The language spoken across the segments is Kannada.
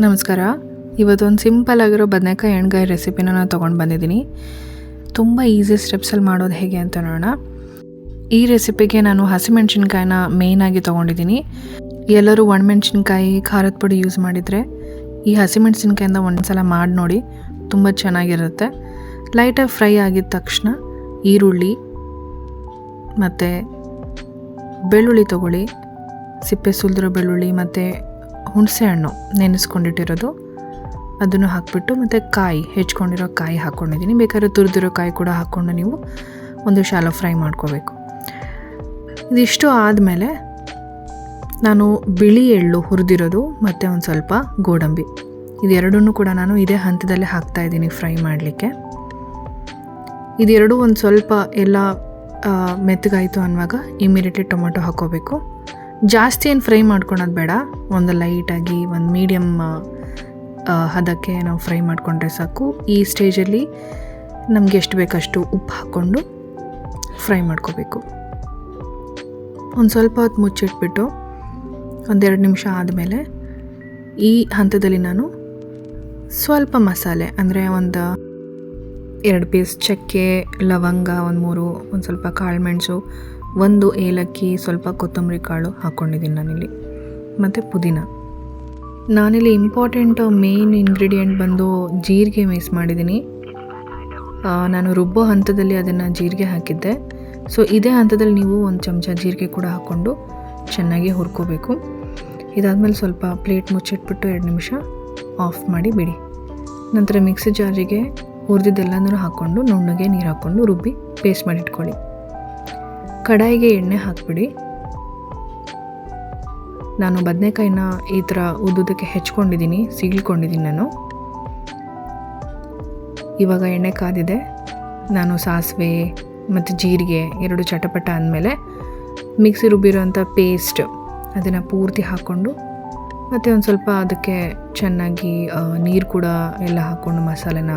ನಮಸ್ಕಾರ. ಇವತ್ತೊಂದು ಸಿಂಪಲ್ ಆಗಿರೋ ಬದನೆಕಾಯಿ ಎಣ್ಗಾಯಿ ರೆಸಿಪಿನ ನಾನು ತೊಗೊಂಡು ಬಂದಿದ್ದೀನಿ. ತುಂಬ ಈಸಿ ಸ್ಟೆಪ್ಸಲ್ಲಿ ಮಾಡೋದು ಹೇಗೆ ಅಂತ ನೋಡೋಣ. ಈ ರೆಸಿಪಿಗೆ ನಾನು ಹಸಿಮೆಣ್ಸಿನ್ಕಾಯಿನ ಮೇಯ್ನಾಗಿ ತೊಗೊಂಡಿದ್ದೀನಿ. ಎಲ್ಲರೂ ಒಣಮೆಣ್ಸಿನ್ಕಾಯಿ ಖಾರದ ಪುಡಿ ಯೂಸ್ ಮಾಡಿದರೆ ಈ ಹಸಿಮೆಣ್ಸಿನ್ಕಾಯಿಂದ ಒಂದು ಸಲ ಮಾಡಿ ನೋಡಿ, ತುಂಬ ಚೆನ್ನಾಗಿರುತ್ತೆ. ಲೈಟಾಗಿ ಫ್ರೈ ಆಗಿದ ತಕ್ಷಣ ಈರುಳ್ಳಿ ಮತ್ತು ಬೆಳ್ಳುಳ್ಳಿ ತೊಗೊಳ್ಳಿ, ಸಿಪ್ಪೆ ಸುಲಿದಿರೋ ಬೆಳ್ಳುಳ್ಳಿ ಮತ್ತು ಹುಣಸೆ ಹಣ್ಣು ನೆನೆಸ್ಕೊಂಡಿಟ್ಟಿರೋದು ಅದನ್ನು ಹಾಕಿಬಿಟ್ಟು, ಮತ್ತು ಕಾಯಿ ಹೆಚ್ಕೊಂಡಿರೋ ಕಾಯಿ ಹಾಕ್ಕೊಂಡಿದ್ದೀನಿ. ಬೇಕಾದ್ರೆ ತುರಿದಿರೋ ಕಾಯಿ ಕೂಡ ಹಾಕ್ಕೊಂಡು ನೀವು ಒಂದು ಶಾಲೋ ಫ್ರೈ ಮಾಡ್ಕೋಬೇಕು. ಇದಿಷ್ಟು ಆದಮೇಲೆ ನಾನು ಬಿಳಿ ಎಳ್ಳು ಹುರಿದಿರೋದು ಮತ್ತು ಒಂದು ಸ್ವಲ್ಪ ಗೋಡಂಬಿ ಇದೆರಡನ್ನೂ ಕೂಡ ನಾನು ಇದೇ ಹಂತದಲ್ಲೇ ಹಾಕ್ತಾಯಿದ್ದೀನಿ ಫ್ರೈ ಮಾಡಲಿಕ್ಕೆ. ಇದೆರಡೂ ಒಂದು ಸ್ವಲ್ಪ ಎಲ್ಲ ಮೆತ್ತಗಾಯಿತು ಅನ್ನುವಾಗ ಇಮಿಡಿಯೇಟ್ಲಿ ಟೊಮೆಟೊ ಹಾಕ್ಕೋಬೇಕು. ಜಾಸ್ತಿ ಏನು ಫ್ರೈ ಮಾಡ್ಕೊಳೋದು ಬೇಡ, ಒಂದು ಲೈಟಾಗಿ ಒಂದು ಮೀಡಿಯಮ್ ಹದಕ್ಕೆ ನಾವು ಫ್ರೈ ಮಾಡಿಕೊಂಡ್ರೆ ಸಾಕು. ಈ ಸ್ಟೇಜಲ್ಲಿ ನಮಗೆ ಎಷ್ಟು ಬೇಕಷ್ಟು ಉಪ್ಪು ಹಾಕ್ಕೊಂಡು ಫ್ರೈ ಮಾಡ್ಕೋಬೇಕು. ಒಂದು ಸ್ವಲ್ಪ ಹೊತ್ತು ಮುಚ್ಚಿಟ್ಬಿಟ್ಟು 1-2 ನಿಮಿಷ ಆದಮೇಲೆ ಈ ಹಂತದಲ್ಲಿ ನಾನು ಸ್ವಲ್ಪ ಮಸಾಲೆ ಅಂದರೆ ಒಂದು 2 ಪೀಸ್ ಚಕ್ಕೆ, ಲವಂಗ, ಒಂದು ಸ್ವಲ್ಪ ಕಾಳುಮೆಣಸು, 1 ಏಲಕ್ಕಿ, ಸ್ವಲ್ಪ ಕೊತ್ತಂಬರಿ ಕಾಳು ಹಾಕ್ಕೊಂಡಿದ್ದೀನಿ ನಾನಿಲ್ಲಿ, ಮತ್ತು ಪುದೀನ. ನಾನಿಲ್ಲಿ ಇಂಪಾರ್ಟೆಂಟ್ ಮೇನ್ ಇಂಗ್ರೀಡಿಯೆಂಟ್ ಬಂದು ಜೀರಿಗೆ ಮಿಕ್ಸ್ ಮಾಡಿದ್ದೀನಿ. ನಾನು ರುಬ್ಬೋ ಹಂತದಲ್ಲಿ ಅದನ್ನು ಜೀರಿಗೆ ಹಾಕಿದ್ದೆ. ಸೊ ಇದೇ ಹಂತದಲ್ಲಿ ನೀವು 1 ಚಮಚ ಜೀರಿಗೆ ಕೂಡ ಹಾಕ್ಕೊಂಡು ಚೆನ್ನಾಗಿ ಹುರ್ಕೋಬೇಕು. ಇದಾದಮೇಲೆ ಸ್ವಲ್ಪ ಪ್ಲೇಟ್ ಮುಚ್ಚಿಟ್ಬಿಟ್ಟು 2 ನಿಮಿಷ ಆಫ್ ಮಾಡಿ ಬಿಡಿ. ನಂತರ ಮಿಕ್ಸಿ ಜಾರಿಗೆ ಹುರಿದಿದ್ದೆಲ್ಲನೂ ಹಾಕ್ಕೊಂಡು ನುಣ್ಣಗೆ ನೀರು ಹಾಕ್ಕೊಂಡು ರುಬ್ಬಿ ಪೇಸ್ಟ್ ಮಾಡಿಟ್ಕೊಳ್ಳಿ. ಕಡಾಯಿಗೆ ಎಣ್ಣೆ ಹಾಕಿಬಿಡಿ. ನಾನು ಬದನೆಕಾಯಿನ ಈ ಥರ ಉದ್ದುದಕ್ಕೆ ಹೆಚ್ಕೊಂಡಿದ್ದೀನಿ, ಸೀಳ್ಕೊಂಡಿದ್ದೀನಿ ನಾನು. ಇವಾಗ ಎಣ್ಣೆ ಕಾದಿದೆ. ನಾನು ಸಾಸಿವೆ ಮತ್ತು ಜೀರಿಗೆ 2 ಚಟಪಟ ಅಂದಮೇಲೆ ಮಿಕ್ಸಿ ರುಬ್ಬಿರೋಂಥ ಪೇಸ್ಟ್ ಅದನ್ನು ಪೂರ್ತಿ ಹಾಕ್ಕೊಂಡು, ಮತ್ತು ಒಂದು ಸ್ವಲ್ಪ ಅದಕ್ಕೆ ಚೆನ್ನಾಗಿ ನೀರು ಕೂಡ ಎಲ್ಲ ಹಾಕ್ಕೊಂಡು ಮಸಾಲೆನ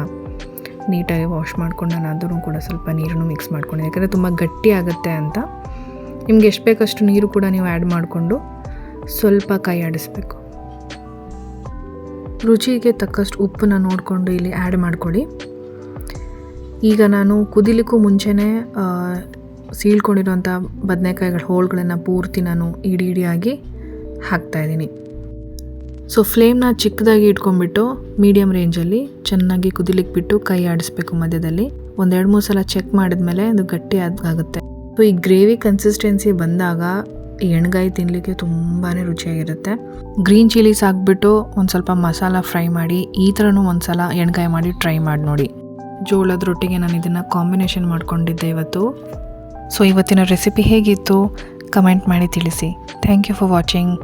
ನೀಟಾಗಿ ವಾಶ್ ಮಾಡ್ಕೊಂಡು ನಾನು ಅದನ್ನು ಕೂಡ ಸ್ವಲ್ಪ ನೀರನ್ನು ಮಿಕ್ಸ್ ಮಾಡ್ಕೊಂಡಿದ್ದೆ, ಯಾಕಂದರೆ ತುಂಬ ಗಟ್ಟಿ ಆಗುತ್ತೆ ಅಂತ. ನಿಮ್ಗೆ ಎಷ್ಟು ಬೇಕಷ್ಟು ನೀರು ಕೂಡ ನೀವು ಆ್ಯಡ್ ಮಾಡಿಕೊಂಡು ಸ್ವಲ್ಪ ಕೈ ಆಡಿಸ್ಬೇಕು. ರುಚಿಗೆ ತಕ್ಕಷ್ಟು ಉಪ್ಪನ್ನ ನೋಡಿಕೊಂಡು ಇಲ್ಲಿ ಆ್ಯಡ್ ಮಾಡ್ಕೊಳ್ಳಿ. ಈಗ ನಾನು ಕುದಿಲಿಕ್ಕೂ ಮುಂಚೆನೇ ಸೀಳ್ಕೊಂಡಿರೋಂಥ ಬದನೆಕಾಯಿಗಳ ಹೋಳುಗಳನ್ನು ಪೂರ್ತಿ ನಾನು ಇಡಿಯಾಗಿ ಹಾಕ್ತಾಯಿದ್ದೀನಿ. ಸೊ ಫ್ಲೇಮ್ನ ಚಿಕ್ಕದಾಗಿ ಇಟ್ಕೊಂಡ್ಬಿಟ್ಟು ಮೀಡಿಯಮ್ ರೇಂಜಲ್ಲಿ ಚೆನ್ನಾಗಿ ಕುದಿಲಿಕ್ಕೆ ಬಿಟ್ಟು ಕೈ ಆಡಿಸ್ಬೇಕು ಮಧ್ಯದಲ್ಲಿ. 1-2-3 ಸಲ ಚೆಕ್ ಮಾಡಿದ್ಮೇಲೆ ಅದು ಗಟ್ಟಿ ಆಗುತ್ತೆ. ಸೊ ಈ ಗ್ರೇವಿ ಕನ್ಸಿಸ್ಟೆನ್ಸಿ ಬಂದಾಗ ಈ ಎಣ್ಗಾಯಿ ತಿನ್ನಲಿಕ್ಕೆ ತುಂಬಾ ರುಚಿಯಾಗಿರುತ್ತೆ. ಗ್ರೀನ್ ಚಿಲ್ಲೀಸ್ ಹಾಕ್ಬಿಟ್ಟು ಒಂದು ಸ್ವಲ್ಪ ಮಸಾಲ ಫ್ರೈ ಮಾಡಿ ಈ ಥರನೂ ಒಂದು ಸಲ ಎಣ್ಗಾಯಿ ಮಾಡಿ ಟ್ರೈ ಮಾಡಿ ನೋಡಿ. ಜೋಳದ ರೊಟ್ಟಿಗೆ ನಾನು ಇದನ್ನು ಕಾಂಬಿನೇಷನ್ ಮಾಡ್ಕೊಂಡಿದ್ದೆ ಇವತ್ತು. ಸೊ ಇವತ್ತಿನ ರೆಸಿಪಿ ಹೇಗಿತ್ತು ಕಮೆಂಟ್ ಮಾಡಿ ತಿಳಿಸಿ. Thank you for watching.